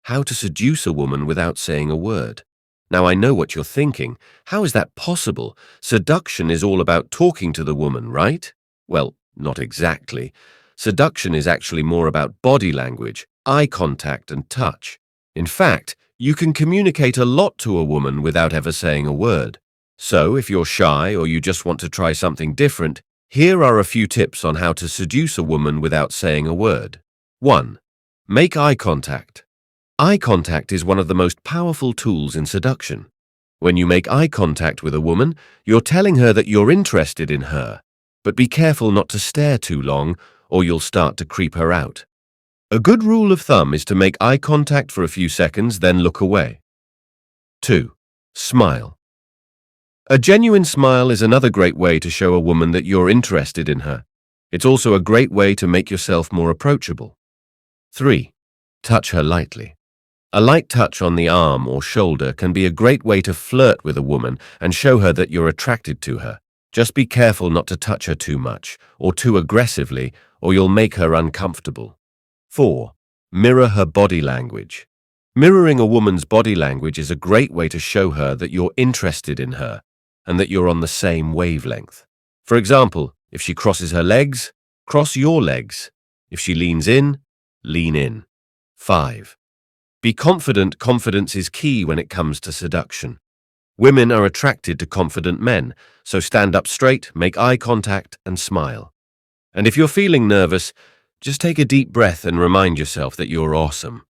How to seduce a woman without saying a word. Now I know what you're thinking. How is that possible? Seduction is all about talking to the woman, right? Well, not exactly. Seduction is actually more about body language, eye contact, and touch. In fact, you can communicate a lot to a woman without ever saying a word. So, if you're shy or you just want to try something different, here are a few tips on how to seduce a woman without saying a word. 1. Make eye contact. Eye contact is one of the most powerful tools in seduction. When you make eye contact with a woman, you're telling her that you're interested in her. But be careful not to stare too long, or you'll start to creep her out. A good rule of thumb is to make eye contact for a few seconds, then look away. 2. Smile. A genuine smile is another great way to show a woman that you're interested in her. It's also a great way to make yourself more approachable. 3. Touch her lightly. A light touch on the arm or shoulder can be a great way to flirt with a woman and show her that you're attracted to her. Just be careful not to touch her too much or too aggressively, or you'll make her uncomfortable. 4. Mirror her body language. Mirroring a woman's body language is a great way to show her that you're interested in her and that you're on the same wavelength. For example, if she crosses her legs, cross your legs. If she leans in, lean in. 5. Be confident. Confidence is key when it comes to seduction. Women are attracted to confident men, so stand up straight, make eye contact, and smile. And if you're feeling nervous, just take a deep breath and remind yourself that you're awesome.